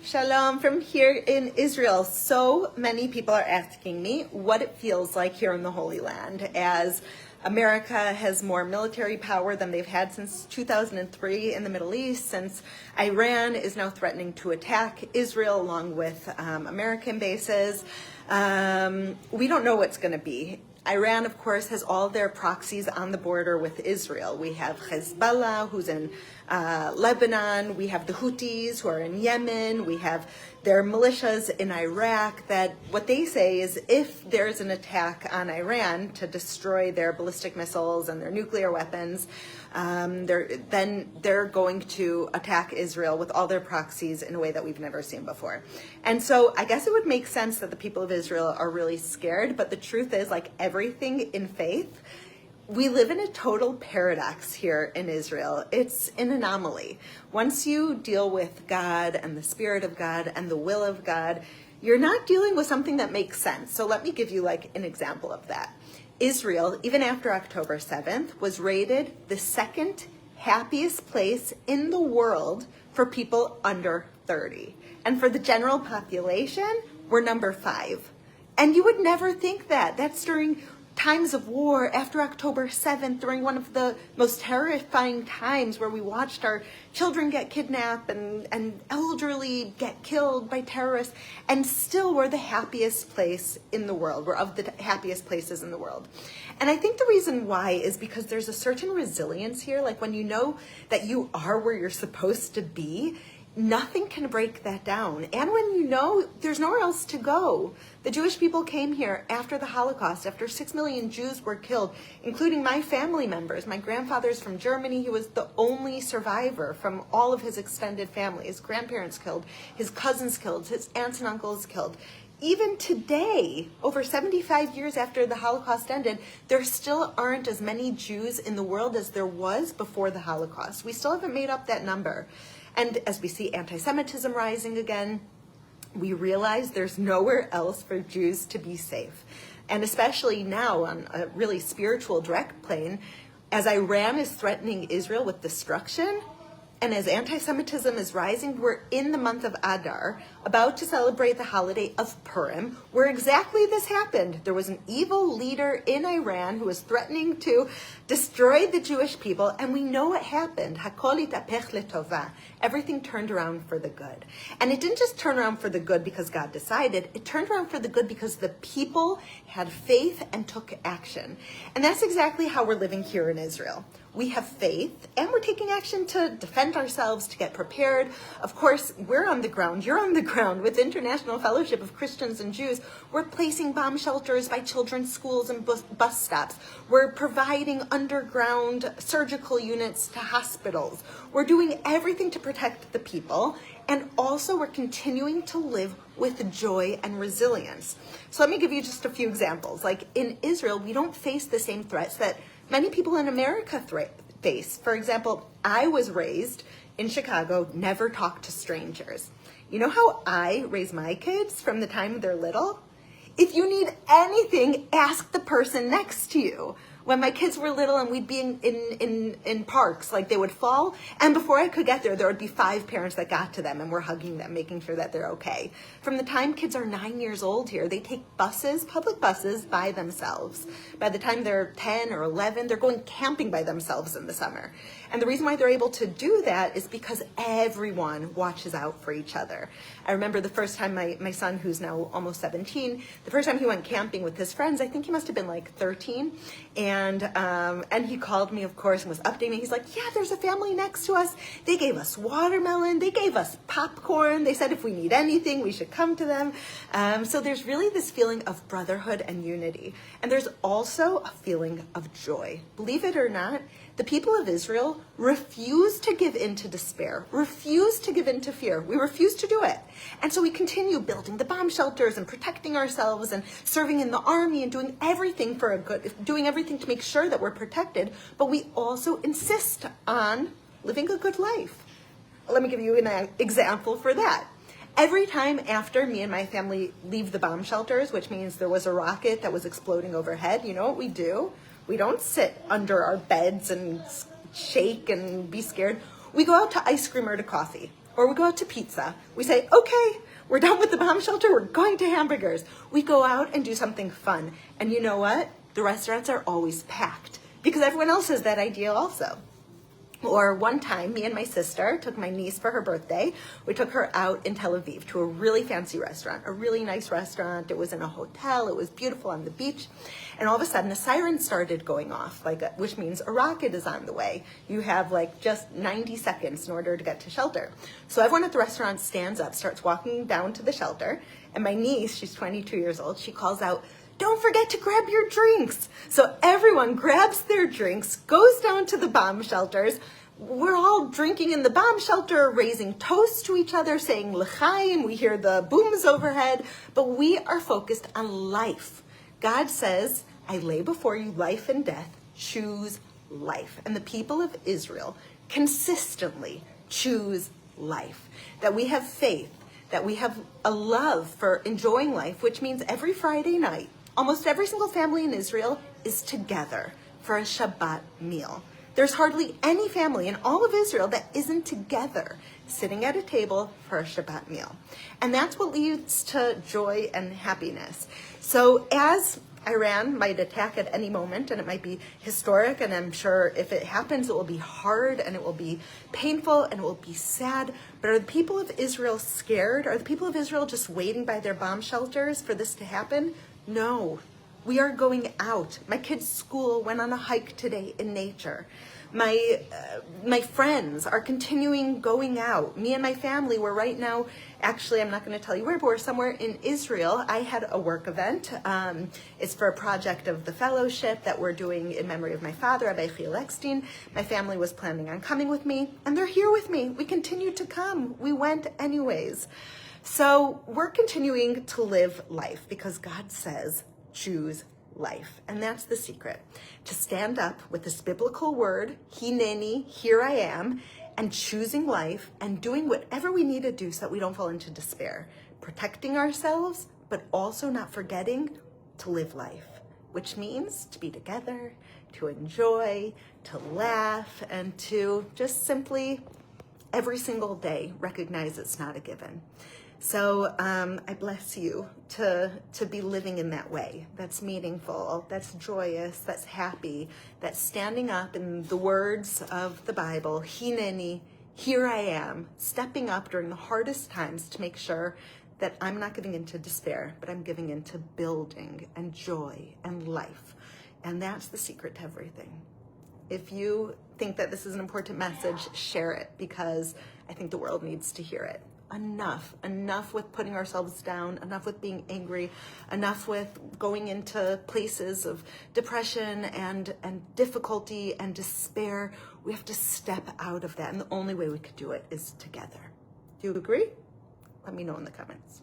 Shalom from here in Israel. So many people are asking me what it feels like here in the Holy Land as America has more military power than they've had since 2003 in the Middle East, since Iran is now threatening to attack Israel along with American bases. We don't know what's going to be. Iran, of course, has all their proxies on the border with Israel. We have Hezbollah, who's in Lebanon. We have the Houthis, who are in Yemen. We have their militias in Iraq that what they say is if there's an attack on Iran to destroy their ballistic missiles and their nuclear weapons, then they're going to attack Israel with all their proxies in a way that we've never seen before. And so I guess it would make sense that the people of Israel are really scared, but the truth is, like everything in faith, we live in a total paradox here in Israel. It's an anomaly. Once you deal with God and the Spirit of God and the will of God, you're not dealing with something that makes sense. So let me give you like an example of that. Israel, even after October 7th, was rated the second happiest place in the world for people under 30. And for the general population, we're number 5. And you would never think that. That's during times of war, after October 7th, during one of the most terrifying times where we watched our children get kidnapped and elderly get killed by terrorists, and still we're the happiest place in the world. We're of the happiest places in the world. And I think the reason why is because there's a certain resilience here. Like when you know that you are where you're supposed to be, nothing can break that down. And when you know there's nowhere else to go. The Jewish people came here after the Holocaust, after 6 million Jews were killed, including my family members. My grandfather's from Germany. He was the only survivor from all of his extended family. His grandparents killed, his cousins killed, his aunts and uncles killed. Even today, over 75 years after the Holocaust ended, there still aren't as many Jews in the world as there was before the Holocaust. We still haven't made up that number. And as we see anti-Semitism rising again, we realize there's nowhere else for Jews to be safe. And especially now on a really spiritual direct plane, as Iran is threatening Israel with destruction, and as anti-Semitism is rising, we're in the month of Adar, about to celebrate the holiday of Purim, where exactly this happened. There was an evil leader in Iran who was threatening to destroy the Jewish people, and we know what happened. Hakol itapech letova. Everything turned around for the good. And it didn't just turn around for the good because God decided, it turned around for the good because the people had faith and took action. And that's exactly how we're living here in Israel. We have faith, and we're taking action to defend ourselves, to get prepared. Of course, we're on the ground. You're on the ground with International Fellowship of Christians and Jews. We're placing bomb shelters by children's schools and bus stops. We're providing underground surgical units to hospitals. We're doing everything to protect the people, and also we're continuing to live with joy and resilience. So let me give you just a few examples. Like in Israel, we don't face the same threats that many people in America face. For example, I was raised in Chicago, never talk to strangers. You know how I raise my kids from the time they're little? If you need anything, ask the person next to you. When my kids were little and we'd be in parks, like they would fall, and before I could get there, there would be 5 parents that got to them and were hugging them, making sure that they're okay. From the time kids are 9 years old here, they take buses, public buses, by themselves. By the time they're 10 or 11, they're going camping by themselves in the summer. And the reason why they're able to do that is because everyone watches out for each other. I remember the first time my son, who's now almost 17, the first time he went camping with his friends, I think he must have been like 13, and he called me, of course, and was updating me. He's like, yeah, there's a family next to us. They gave us watermelon. They gave us popcorn. They said if we need anything, we should come to them. So there's really this feeling of brotherhood and unity. And there's also a feeling of joy. Believe it or not, the people of Israel refuse to give in to despair, refuse to give in to fear. We refuse to do it. And so we continue building the bomb shelters and protecting ourselves and serving in the army and doing everything to make sure that we're protected. But we also insist on living a good life. Let me give you an example for that. Every time after me and my family leave the bomb shelters, which means there was a rocket that was exploding overhead, you know what we do? We don't sit under our beds and shake and be scared. We go out to ice cream or to coffee. Or we go out to pizza. We say, okay, we're done with the bomb shelter, we're going to hamburgers. We go out and do something fun. And you know what? The restaurants are always packed because everyone else has that idea also. Or one time, me and my sister took my niece for her birthday. We took her out in Tel Aviv to a really fancy restaurant, a really nice restaurant. It was in a hotel. It was beautiful on the beach. And all of a sudden, a siren started going off, which means a rocket is on the way. You have just 90 seconds in order to get to shelter. So everyone at the restaurant stands up, starts walking down to the shelter. And my niece, she's 22 years old, she calls out, "Don't forget to grab your drinks." So everyone grabs their drinks, goes down to the bomb shelters. We're all drinking in the bomb shelter, raising toasts to each other, saying l'chaim. We hear the booms overhead, but we are focused on life. God says, "I lay before you life and death. Choose life." And the people of Israel consistently choose life. That we have faith, that we have a love for enjoying life, which means every Friday night, almost every single family in Israel is together for a Shabbat meal. There's hardly any family in all of Israel that isn't together sitting at a table for a Shabbat meal. And that's what leads to joy and happiness. So as Iran might attack at any moment, and it might be historic, and I'm sure if it happens, it will be hard, and it will be painful, and it will be sad. But are the people of Israel scared? Are the people of Israel just waiting by their bomb shelters for this to happen? No. We are going out. My kids' school went on a hike today in nature. My friends are continuing going out. Me and my family, we're right now, actually, I'm not going to tell you where, but we're somewhere in Israel. I had a work event. It's for a project of the fellowship that we're doing in memory of my father, Rabbi Yael Eckstein. My family was planning on coming with me, and they're here with me. We continued to come. We went anyways. So we're continuing to live life because God says, choose life. And that's the secret. To stand up with this biblical word, hineni, here I am, and choosing life and doing whatever we need to do so that we don't fall into despair. Protecting ourselves, but also not forgetting to live life, which means to be together, to enjoy, to laugh, and to just simply every single day recognize it's not a given. So I bless you to be living in that way. That's meaningful, that's joyous, that's happy, that's standing up in the words of the Bible, hineni, here I am, stepping up during the hardest times to make sure that I'm not giving into despair, but I'm giving into building and joy and life. And that's the secret to everything. If you think that this is an important message, share it, because I think the world needs to hear it. Enough with putting ourselves down, enough with being angry, enough with going into places of depression and difficulty and despair. We have to step out of that, and the only way we could do it is together. Do you agree? Let me know in the comments.